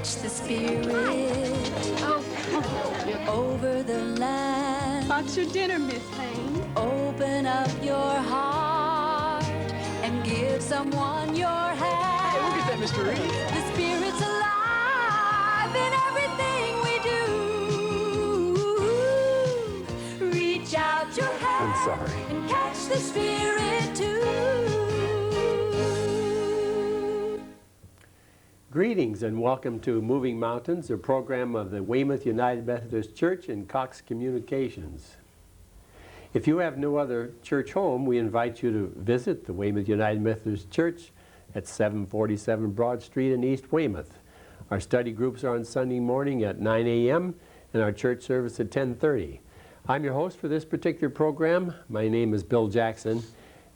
catch the spirit over the land. What's your dinner, Miss Haynes? Open up your heart and give someone your hand. Hey, look at that, Mr. Reed. The spirit's alive in everything we do. Reach out your hand I'm sorry. and catch the spirit too. Greetings and welcome to Moving Mountains, a program of the Weymouth United Methodist Church and Cox Communications. If you have no other church home, we invite you to visit the Weymouth United Methodist Church at 747 Broad Street in East Weymouth. Our study groups are on Sunday morning at 9 a.m. and our church service at 10:30. I'm your host for this particular program. My name is Bill Jackson,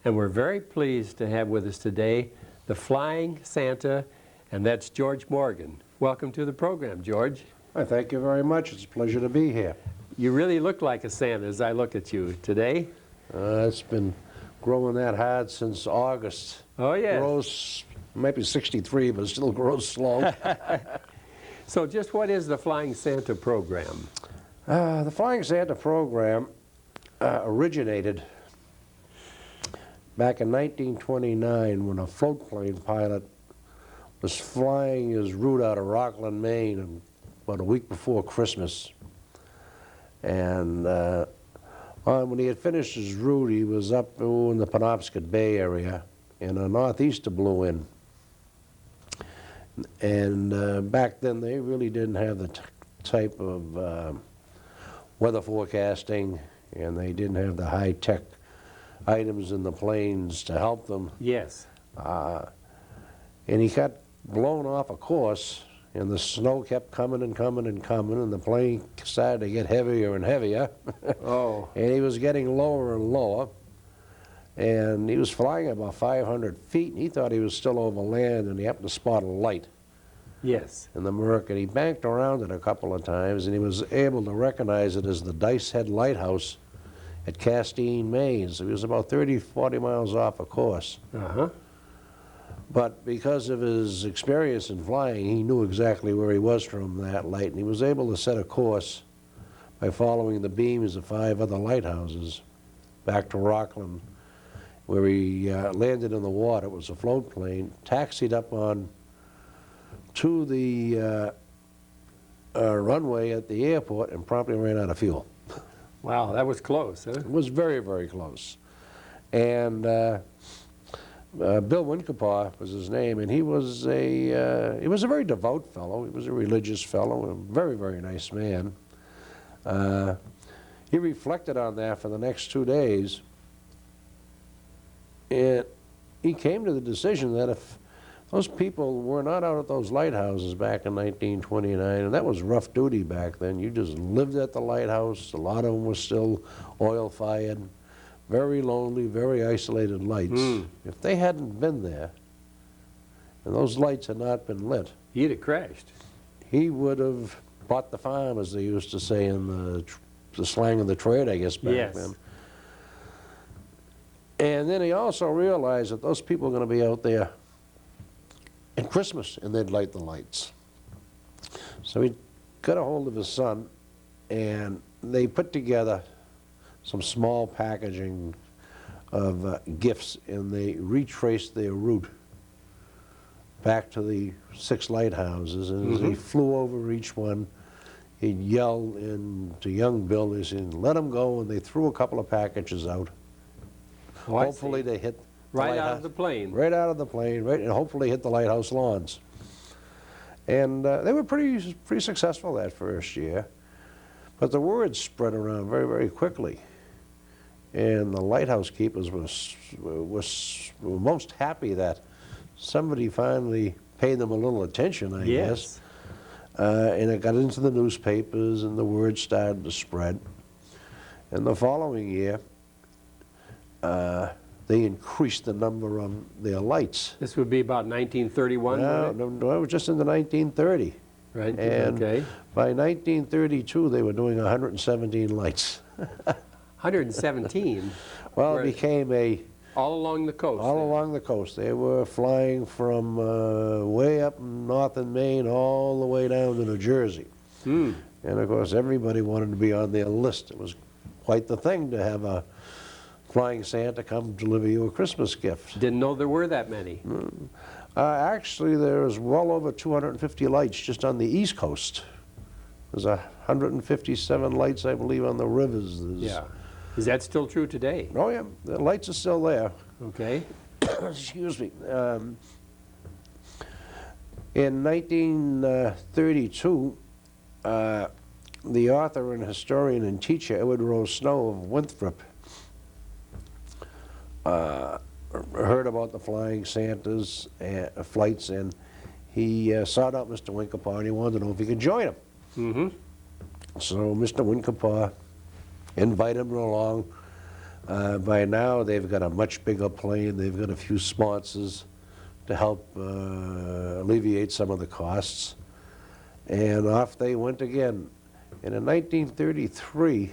and we're very pleased to have with us today the Flying Santa, and that's George Morgan. Welcome to the program, George. Well, thank you very much. It's a pleasure to be here. You really look like a Santa as I look at you today. It's been growing that hard since August. Oh, yes. Grows, might be 63, but it still grows slow. So just what is the Flying Santa program? The Flying Santa program originated back in 1929 when a float plane pilot was flying his route out of Rockland, Maine, about a week before Christmas. And when he had finished his route, he was up in the Penobscot Bay area, and a northeaster blew in. And back then, they really didn't have the type of weather forecasting, and they didn't have the high-tech items in the planes to help them. Yes. And he got blown off a course, and the snow kept coming and coming and coming, and the plane started to get heavier and heavier. Oh. And he was getting lower and lower, and he was flying about 500 feet, and he thought he was still over land, and he happened to spot a light Yes. in the murk, and he banked around it a couple of times, and he was able to recognize it as the Dice Head Lighthouse at Castine, Maine. So he was about 30, 40 miles off a course. Uh-huh. But because of his experience in flying, he knew exactly where he was from that light, and he was able to set a course by following the beams of 5 other lighthouses back to Rockland, where he landed in the water. It was a float plane, taxied up on to the runway at the airport, and promptly ran out of fuel. Wow, that was close, huh? It was very, very close. And Bill Winkapaw was his name, and he was a very devout fellow. He was a religious fellow, a very, very nice man. He reflected on that for the next 2 days, and he came to the decision that if those people were not out at those lighthouses back in 1929, and that was rough duty back then. You just lived at the lighthouse. A lot of them were still oil-fired. Very lonely, very isolated lights. If they hadn't been there, and those lights had not been lit, He'd have crashed. he would have bought the farm, as they used to say in the slang of the trade, I guess, back Yes. then. And then he also realized that those people were going to be out there at Christmas, and they'd light the lights. So he got a hold of his son, and they put together some small packaging of gifts, and they retraced their route back to the 6 lighthouses. And as he flew over each one, he'd yell to young Bill, he said, "Let them go," and they threw a couple of packages out. Oh, I Hopefully see. they hit the Right out lighthouse- of the plane. Right out of the plane, right, and hopefully hit the lighthouse lawns. And they were pretty successful that first year. But the word spread around very, very quickly. And the lighthouse keepers were most happy that somebody finally paid them a little attention, I guess. And it got into the newspapers, and the word started to spread. And the following year, they increased the number of their lights. This would be about 1931, No, would it? no, it was just in the 1930. Right, And okay. by 1932, they were doing 117 lights. 117. Well, Where- it became a All along the coast. all then. along the coast. They were flying from way up north in Maine all the way down to New Jersey. Hmm. And of course, everybody wanted to be on their list. It was quite the thing to have a flying Santa come deliver you a Christmas gift. Didn't know there were that many. Actually, there's well over 250 lights just on the East Coast. There's 157 lights, I believe, on the rivers. Yeah. Is that still true today? Oh, yeah, the lights are still there. Okay. Excuse me. In 1932, the author and historian and teacher Edward Rose Snow of Winthrop heard about the Flying Santas flights, and he sought out Mr. Winkapaw, and he wanted to know if he could join him. Mm-hmm. So Mr. Winkapaw invited him along. By now, they've got a much bigger plane. They've got a few sponsors to help alleviate some of the costs. And off they went again. And in 1933,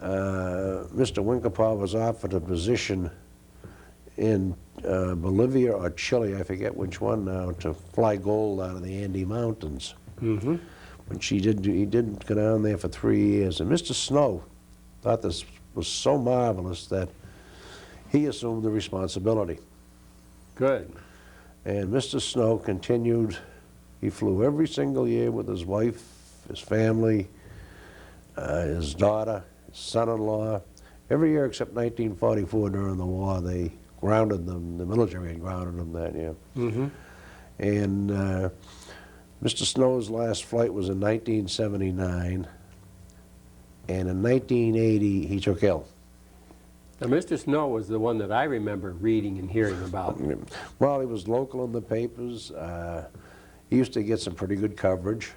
Mr. Winkapaw was offered a position in Bolivia or Chile, I forget which one now, to fly gold out of the Andes Mountains. Mm-hmm. But he didn't go down there for 3 years. And Mr. Snow thought this was so marvelous that he assumed the responsibility. Good. And Mr. Snow continued. He flew every single year with his wife, his family, his daughter, his son-in-law. Every year except 1944 during the war, they grounded them. The military had grounded them that year. Mm-hmm. And Mr. Snow's last flight was in 1979. And in 1980, he took ill. Now, Mr. Snow was the one that I remember reading and hearing about. Well, he was local in the papers. He used to get some pretty good coverage.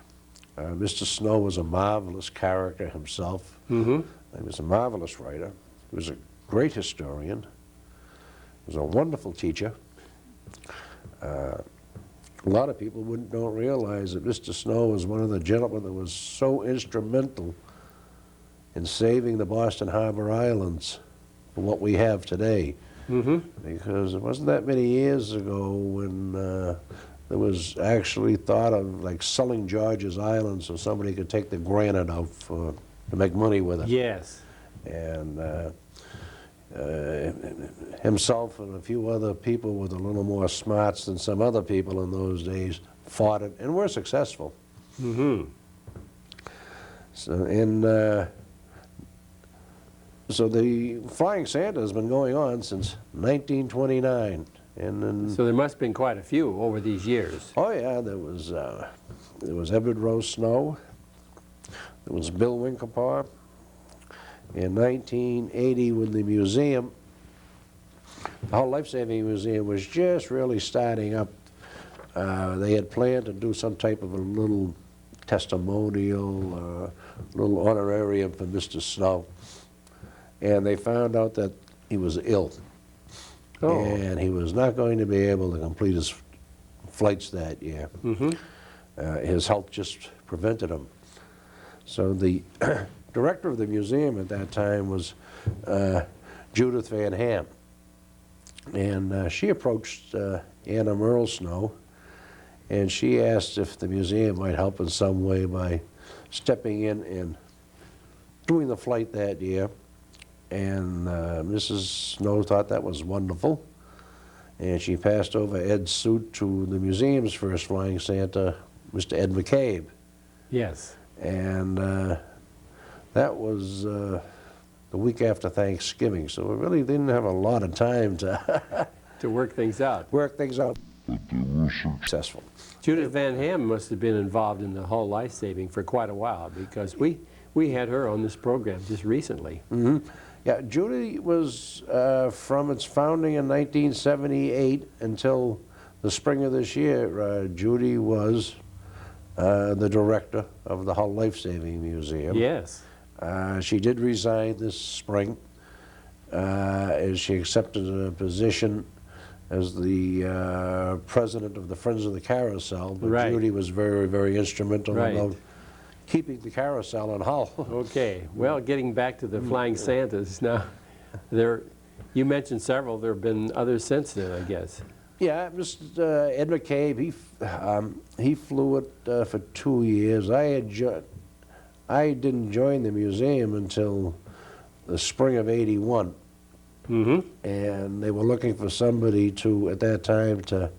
Mr. Snow was a marvelous character himself. Mm-hmm. He was a marvelous writer. He was a great historian. He was a wonderful teacher. A lot of people don't realize that Mr. Snow was one of the gentlemen that was so instrumental in saving the Boston Harbor Islands from what we have today. Mm-hmm. Because it wasn't that many years ago when there was actually thought of like selling George's Island so somebody could take the granite out to make money with it. Yes. And himself and a few other people with a little more smarts than some other people in those days fought it and were successful. Mm-hmm. So the Flying Santa has been going on since 1929, and then, So there must have been quite a few over these years. oh yeah, there was Edward Rose Snow, there was Bill Winkapaw. In 1980, when the museum, the whole Life-Saving Museum was just really starting up, they had planned to do some type of a little testimonial, little honorarium for Mr. Snow. And they found out that he was ill. Oh. And he was not going to be able to complete his flights that year. Mm-hmm. His health just prevented him. So the director of the museum at that time was Judith Van Ham. And she approached Anna Merle Snow, and she asked if the museum might help in some way by stepping in and doing the flight that year. And Mrs. Snow thought that was wonderful. And she passed over Ed's suit to the museum's first Flying Santa, Mr. Ed McCabe. Yes. And that was the week after Thanksgiving, so we really didn't have a lot of time to To work things out. work things out. But they were successful. Judith Van Ham must have been involved in the whole life-saving for quite a while, because we had her on this program just recently. Mm-hmm. Yeah, Judy was from its founding in 1978 until the spring of this year. Judy was the director of the Hull Life-Saving Museum. Yes. She did resign this spring as she accepted a position as the president of the Friends of the Carousel. But Right. Judy was very, very instrumental Right. about keeping the carousel in Hull. Okay. Well, getting back to the Flying Santas now, You mentioned several. There have been others since then, I guess. Yeah, Mr. Ed McCabe, he flew it for 2 years. I didn't join the museum until the spring of '81. Mm-hmm. And they were looking for somebody to, at that time, to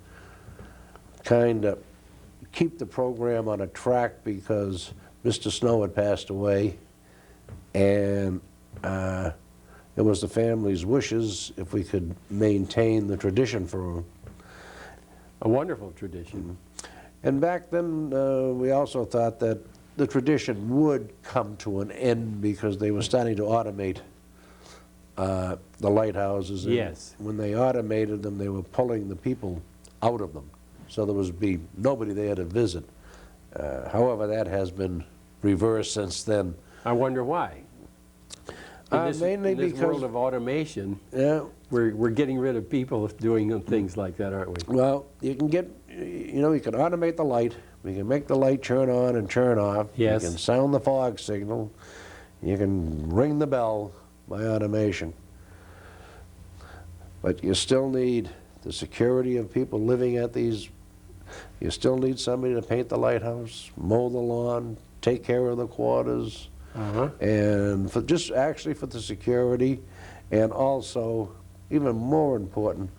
kind of keep the program on a track because Mr. Snow had passed away, and it was the family's wishes if we could maintain the tradition for him. A wonderful tradition. And back then, we also thought that the tradition would come to an end because they were starting to automate the lighthouses. And Yes. when they automated them, they were pulling the people out of them. So there would be nobody there to visit. However, that has been reversed since then. I wonder why. Mainly in this because, world of automation, yeah, we're getting rid of people doing things like that, aren't we? well, you can get, you can automate the light. We can make the light turn on and turn off. Yes. You can sound the fog signal. You can ring the bell by automation. But you still need the security of people living at these. You still need somebody to paint the lighthouse, mow the lawn, take care of the quarters, Uh-huh. and for just actually for the security, and also, even more important,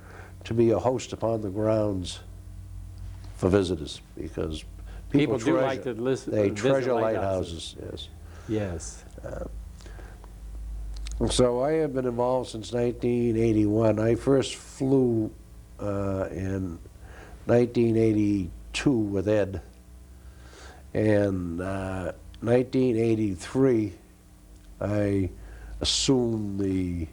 to be a host upon the grounds for visitors, because people do treasure, like to listen. they visit treasure lighthouses. lighthouses, Yes. yes. So I have been involved since 1981. I first flew in 1982 with Ed, and 1983 I assumed the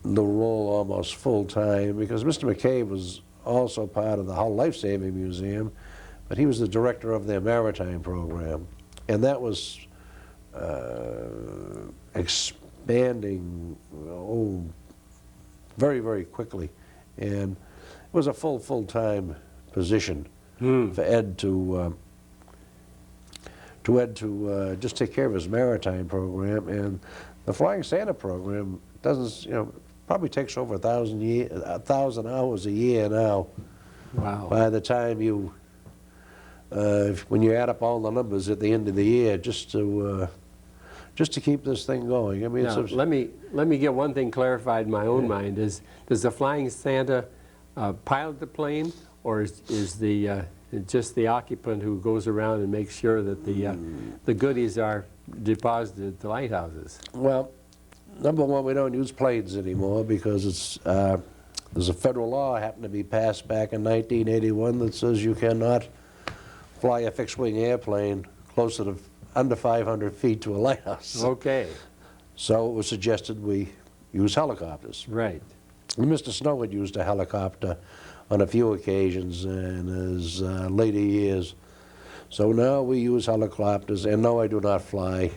role almost full time because Mr. McCabe was also part of the Hull Life Saving Museum, but he was the director of their maritime program, and that was expanding very, very quickly, and it was a full-time position for Ed to just take care of his maritime program. And the Flying Santa program doesn't, probably takes over 1,000 hours a year now. Wow. By the time you, when you add up all the numbers at the end of the year, just to keep this thing going. I mean, Now, it's let me get one thing clarified in my own mind. Does the Flying Santa pilot the plane, or is the just the occupant who goes around and makes sure that the goodies are deposited at the lighthouses? well, number one, we don't use planes anymore because it's there's a federal law happened to be passed back in 1981 that says you cannot fly a fixed-wing airplane closer to under 500 feet to a lighthouse. Okay. So it was suggested we use helicopters. Right. And Mr. Snow had used a helicopter on a few occasions in his later years. So now we use helicopters, and no, I do not fly.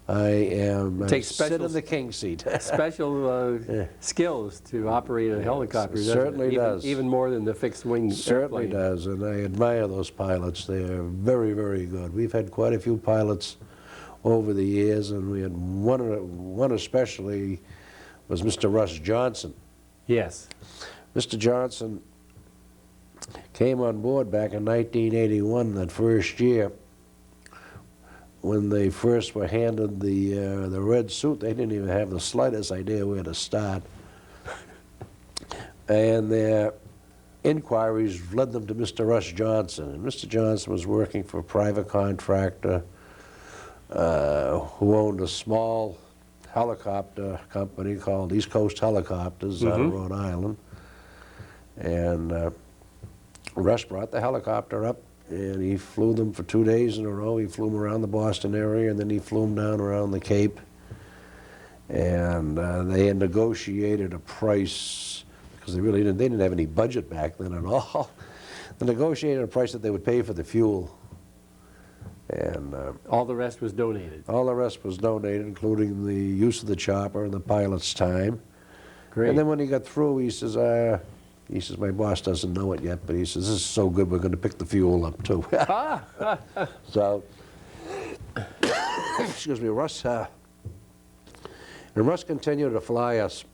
I Take sit special in the king seat. Special skills to operate a helicopter. doesn't it? Certainly does. Even more than the fixed-wing Certainly airplane. does, and I admire those pilots. They are very, very good. We've had quite a few pilots over the years, and we had one especially was Mr. Russ Johnson. Yes. Mr. Johnson came on board back in 1981, that first year. When they first were handed the red suit, they didn't even have the slightest idea where to start. And their inquiries led them to Mr. Russ Johnson. And Mr. Johnson was working for a private contractor who owned a small helicopter company called East Coast Helicopters out of Rhode Island. And Russ brought the helicopter up, and he flew them for 2 days in a row. He flew them around the Boston area, and then he flew them down around the Cape. And they had negotiated a price, because they didn't have any budget back then at all. They negotiated a price that they would pay for the fuel. And All the rest was donated. all the rest was donated, including the use of the chopper and the pilot's time. Great. And then when he got through, he says, my boss doesn't know it yet, but he says, this is so good, we're going to pick the fuel up, too. So, excuse me, Russ And Russ continued to fly us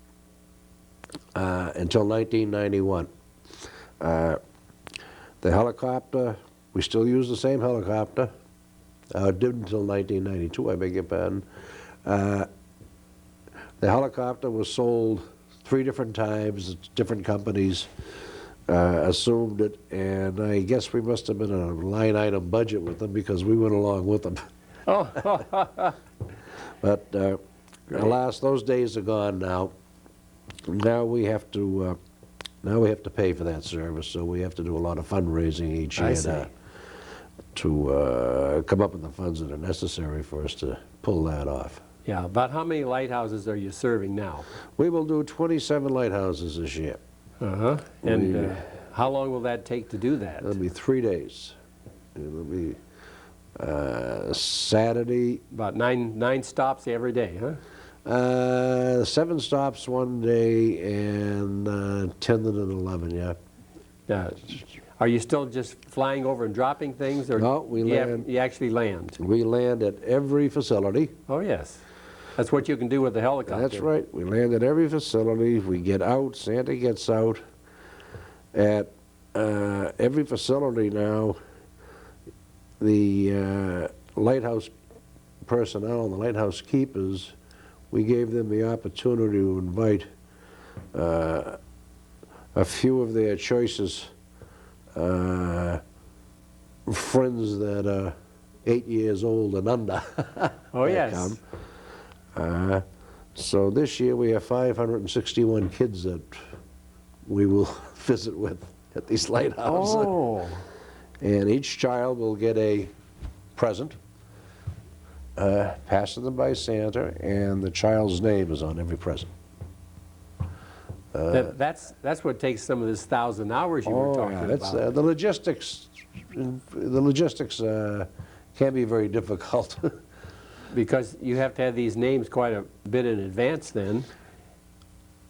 until 1991. The helicopter, we still use the same helicopter. It did until 1992, I beg your pardon. The helicopter was sold 3 different times. Different companies assumed it, and I guess we must have been in a line item budget with them because we went along with them. Oh, But alas, those days are gone now. Now we have to pay for that service, so we have to do a lot of fundraising each I year see. to come up with the funds that are necessary for us to pull that off. yeah. About how many lighthouses are you serving now? We will do 27 lighthouses this year. Uh-huh. And We- how long will that take to do that? It'll be 3 days. It'll be Saturday, About nine stops every day, huh? 7 stops one day, and 10 and 11, yeah. Yeah. Are you still just flying over and dropping things, or No, we land. you actually land? We land at every facility. Oh, yes. That's what you can do with the helicopter. That's right. We land at every facility. We get out. Santa gets out. At every facility now, the lighthouse personnel and the lighthouse keepers, we gave them the opportunity to invite a few of their choices friends that are 8 years old and under. Oh, that yes. come. So this year we have 561 kids that we will visit with at these lighthouses. Oh, And each child will get a present, passed to them by Santa, and the child's name is on every present. that's what takes some of this 1,000 hours you were talking that's, about. the logistics. The logistics can be very difficult. Because you have to have these names quite a bit in advance then.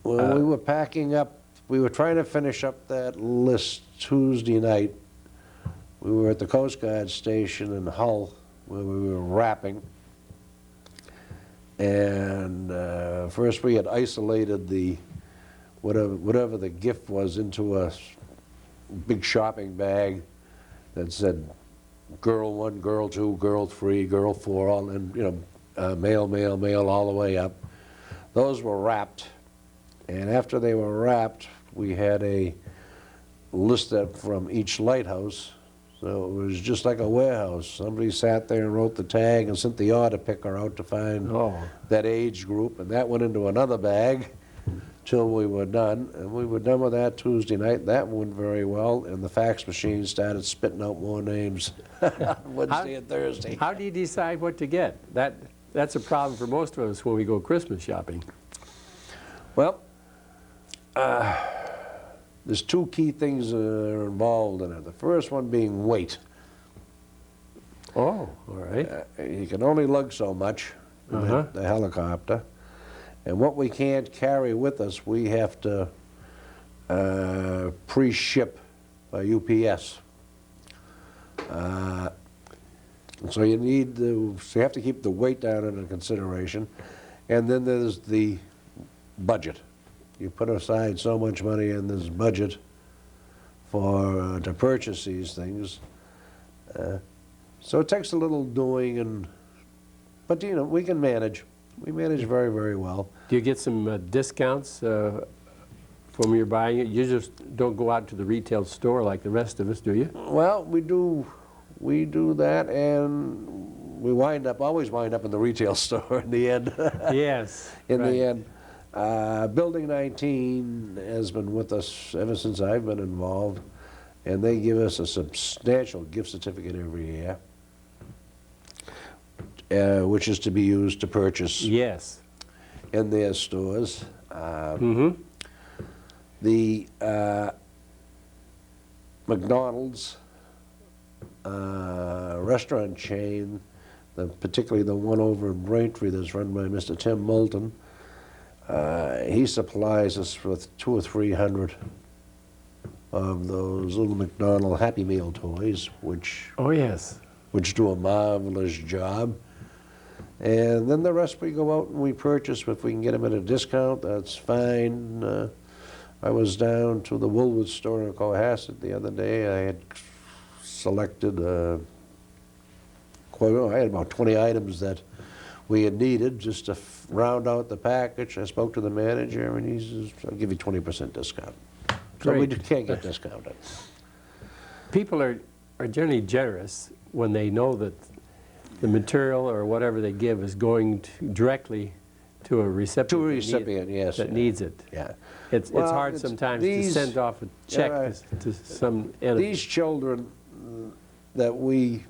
When we were packing up, we were trying to finish up that list Tuesday night. We were at the Coast Guard station in Hull where we were wrapping. And first we had isolated the whatever the gift was into a big shopping bag that said girl 1, girl 2, girl 3, girl 4, all in, male, male, male, all the way up. Those were wrapped, and after they were wrapped, we had a list from each lighthouse. So it was just like a warehouse. Somebody sat there and wrote the tag and sent the order picker out to find Oh. that age group, and that went into another bag till we were done. And we were done with that Tuesday night. That went very well, and the fax machine started spitting out more names Wednesday and Thursday. How do you decide what to get? That's a problem for most of us when we go Christmas shopping. Well, there's 2 key things that are involved in it. The first one being weight. Oh, all right. You can only lug so much in Uh-huh. the helicopter. And what we can't carry with us, we have to pre-ship by UPS. So you have to keep the weight down into consideration. And then there's the budget. You put aside so much money in this budget to purchase these things. So it takes a little doing, but we can manage. We manage very, very well. Do you get some discounts from your buying it? You just don't go out to the retail store like the rest of us, do you? Well, we do that, and we always wind up in the retail store in the end. Yes. In right. the end. Building 19 has been with us ever since I've been involved, and they give us a substantial gift certificate every year, which is to be used to purchase Yes. in their stores. Mm-hmm. The McDonald's restaurant chain, particularly the one over in Braintree that's run by Mr. Tim Moulton, he supplies us with 200 or 300 of those little McDonald Happy Meal toys, which Oh, yes. do a marvelous job. And then the rest we go out and we purchase. If we can get them at a discount, that's fine. I was down to the Woolworth store in Cohasset the other day. I had selected I had about 20 items that we had needed just to round out the package. I spoke to the manager, and he says, "I'll give you 20% discount." So we Great. just can't get discounted. People are generally generous when they know that the material or whatever they give is going directly to a recipient, To a recipient, yes. that needs it. Yeah. It's Well, hard it's sometimes to these- send off a check Yeah, to some enemy. These children that we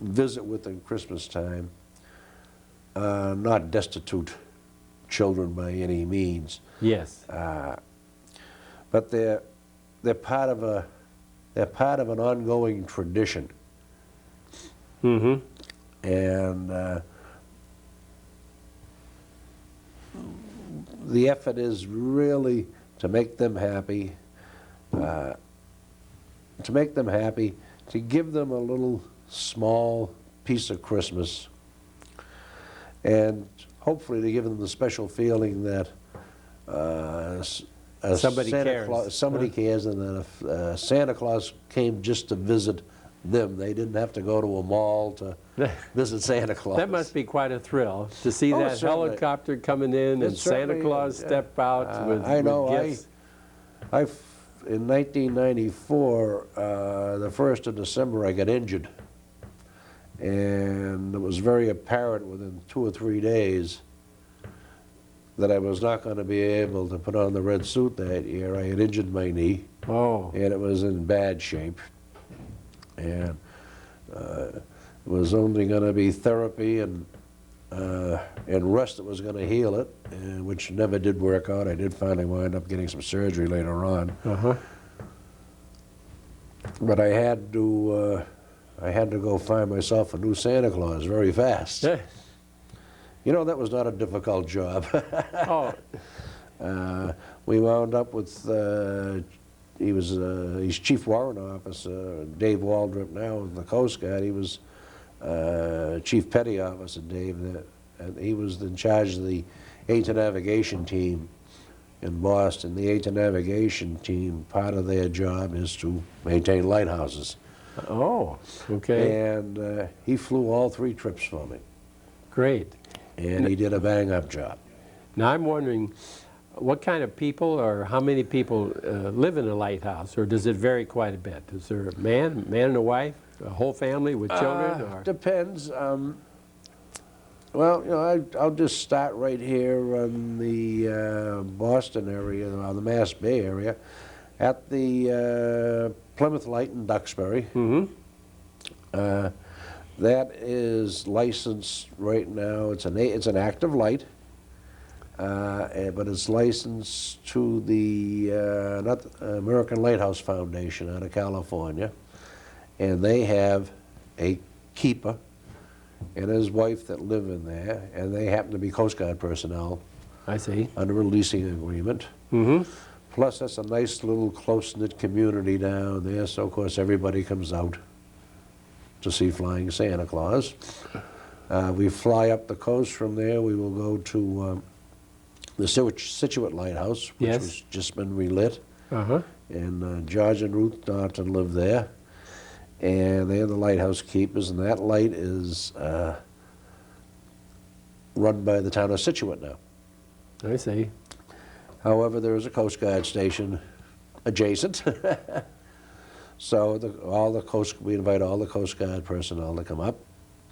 visit with in Christmas time are not destitute children by any means, Yes. but they're part of an ongoing tradition, Mm-hmm. and the effort is really to make them happy, to give them a little small piece of Christmas, and hopefully to give them the special feeling that Somebody cares. Somebody Huh? cares, and that if Santa Claus came just to visit them, they didn't have to go to a mall to visit Santa Claus. That must be quite a thrill to see Oh, that certainly. helicopter coming in It and Santa certainly Claus is, yeah. step out with I know. gifts. In 1994, the 1st of December, I got injured. And it was very apparent within 2 or 3 days that I was not going to be able to put on the red suit that year. I had injured my knee, Oh, and it was in bad shape. And it was only going to be therapy and rest that was going to heal it, which never did work out. I did finally wind up getting some surgery later on. uh-huh. But I had to go find myself a new Santa Claus very fast. Yeah. You know, that was not a difficult job. Oh, We wound up with, he's Chief Warrant Officer, Dave Waldrop now of the Coast Guard. He was Chief Petty Officer, Dave, and he was in charge of the A-10 Navigation team in Boston. The A-10 Navigation team, part of their job is to maintain lighthouses. oh, okay, And he flew all 3 trips for me, great. and he did a bang-up job. Now I'm wondering, what kind of people or how many people live in a lighthouse, or does it vary quite a bit? Is there a man and a wife, a whole family with children? Or? Depends. Well, you know, I'll just start right here on the Boston area, or the Mass Bay area, at the Plymouth Light in Duxbury. Mm-hmm. That is licensed right now. It's an active light, but it's licensed to the American Lighthouse Foundation out of California, and they have a keeper and his wife that live in there, and they happen to be Coast Guard personnel I see. under a leasing agreement. Mm-hmm. Plus, that's a nice little close-knit community down there, so of course everybody comes out to see Flying Santa Claus. We fly up the coast from there. We will go to the Situate Lighthouse, which Yes. has just been relit, Uh-huh. and George and Ruth Darton live there, and they're the lighthouse keepers, and that light is run by the town of Situate now. I see. However, there is a Coast Guard station adjacent. So we invite all the Coast Guard personnel to come up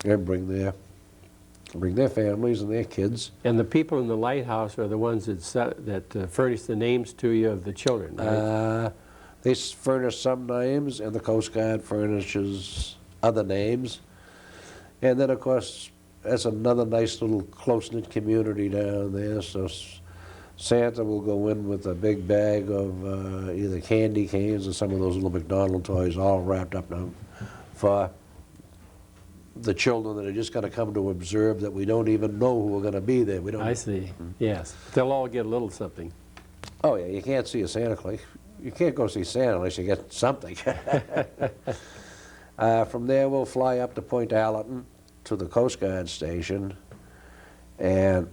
and bring their families and their kids. And the people in the lighthouse are the ones that furnish the names to you of the children, right? They furnish some names, and the Coast Guard furnishes other names. And then, of course, that's another nice little close-knit community down there. So Santa will go in with a big bag of either candy canes or some of those little McDonald toys, all wrapped up now for the children that are just going to come to observe that we don't even know who are going to be there. We don't. I see. Yes. They'll all get a little something. Oh yeah, you can't see a Santa Claus. You can't go see Santa unless you get something. From there, we'll fly up to Point Allerton to the Coast Guard station, And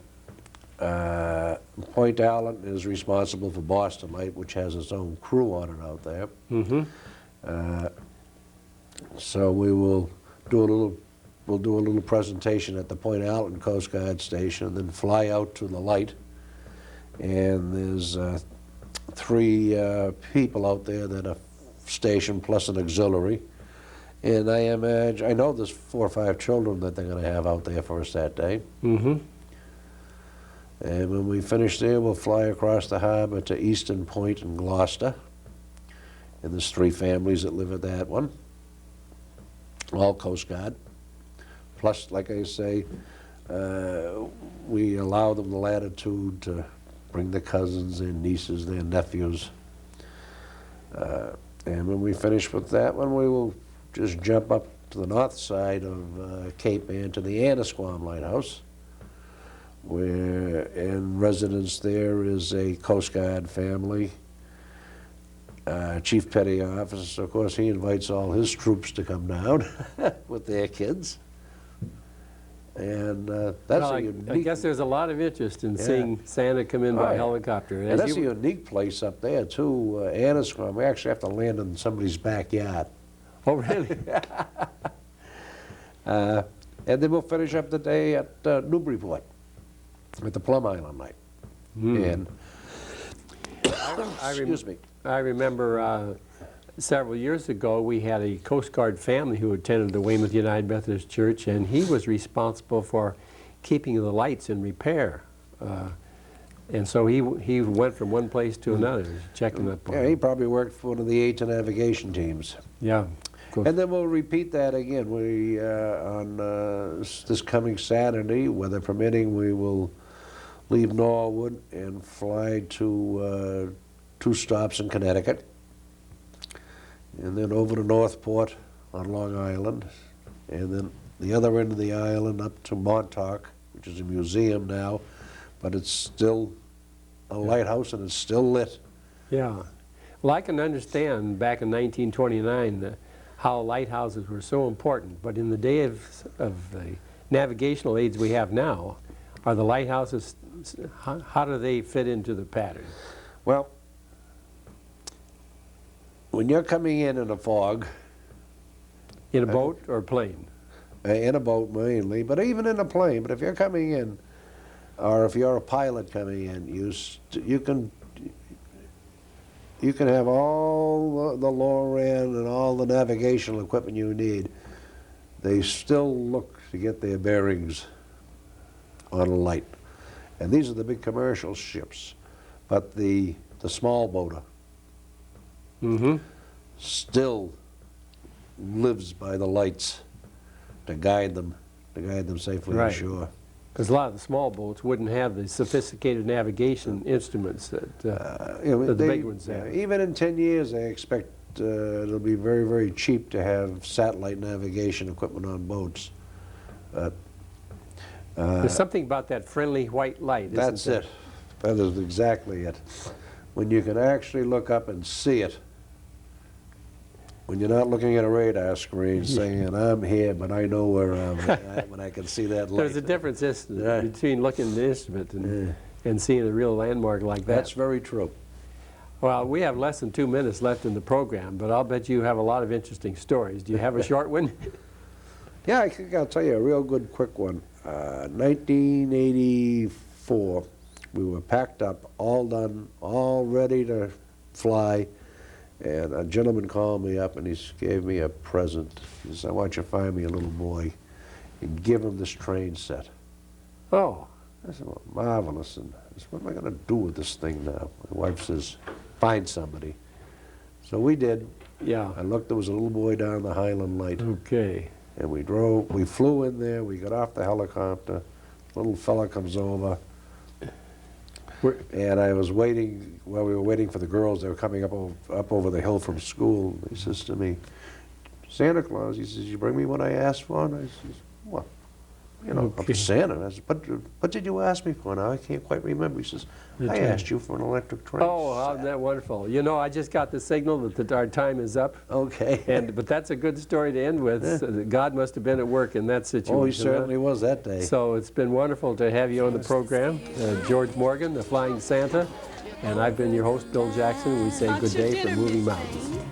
Point Allen is responsible for Boston Light, which has its own crew on it out there. So we'll do a little presentation at the Point Allen Coast Guard Station, and then fly out to the light. And there's 3 people out there that are stationed, plus an auxiliary. And I know there's 4 or 5 children that they're going to have out there for us that day. And when we finish there, we'll fly across the harbor to Eastern Point in Gloucester. And there's 3 families that live at that one, all Coast Guard. Plus, like I say, we allow them the latitude to bring their cousins, their nieces, their nephews. And when we finish with that one, we will just jump up to the north side of Cape Ann to the Annisquam Lighthouse, where in residence there is a Coast Guard family. Chief Petty Officer, of course, he invites all his troops to come down with their kids. And that's a unique... I guess there's a lot of interest in seeing Santa come in by helicopter. And that's a unique place up there, too, Annisquam. We actually have to land in somebody's backyard. Oh, really? And then we'll finish up the day at Newburyport, at the Plum Island night. And excuse me. I remember several years ago we had a Coast Guard family who attended the Weymouth United Methodist Church, and he was responsible for keeping the lights in repair. And so he went from one place to another, checking up on Yeah, he probably worked for one of the ATA navigation teams. Yeah. And then we'll repeat that again. We on this coming Saturday, weather permitting, we will leave Norwood and fly to 2 stops in Connecticut, and then over to Northport on Long Island, and then the other end of the island up to Montauk, which is a museum now, but it's still a lighthouse and it's still lit. Yeah. Well, I can understand back in 1929 how lighthouses were so important, but in the day of the navigational aids we have now, are the lighthouses, how do they fit into the pattern? Well, when you're coming in a fog... In a boat or plane? In a boat mainly, but even in a plane. But if you're coming in, or if you're a pilot coming in, you can have all the LORAN and all the navigational equipment you need. They still look to get their bearings on a light. And these are the big commercial ships. But the small boater still lives by the lights to guide them safely to shore. Because a lot of the small boats wouldn't have the sophisticated navigation instruments that the big ones have. Even in 10 years, I expect it'll be very, very cheap to have satellite navigation equipment on boats. There's something about that friendly white light, isn't That's there? it. That is exactly it. When you can actually look up and see it, when you're not looking at a radar screen saying, I'm here, but I know where I'm at, when I can see that light. There's a difference between looking at the instrument and seeing a real landmark like that. That's very true. Well, we have less than 2 minutes left in the program, but I'll bet you have a lot of interesting stories. Do you have a short one? Yeah, I think I'll tell you a real good quick one. 1984, we were packed up, all done, all ready to fly, and a gentleman called me up and he gave me a present. He said, I want you to find me a little boy and give him this train set. Oh. I said, well, marvelous. And I said, what am I going to do with this thing now? My wife says, find somebody. So we did. Yeah. I looked, there was a little boy down the Highland Light. Okay. And we flew in there, we got off the helicopter, little fella comes over, and I was waiting, while we were waiting for the girls, they were coming up over the hill from school. He says to me, Santa Claus, he says, you bring me what I asked for? And I says, what? you know, up Okay. to Santa. I said, what did you ask me for now? I can't quite remember. He says, I right. asked you for an electric train. Oh, isn't that wonderful. You know, I just got the signal that our time is up. Okay. But that's a good story to end with. Yeah. So that God must have been at work in that situation. Oh, he huh? certainly was that day. So it's been wonderful to have you on the program. George Morgan, the Flying Santa, and I've been your host, Bill Jackson. We say good day from Moving Mountains.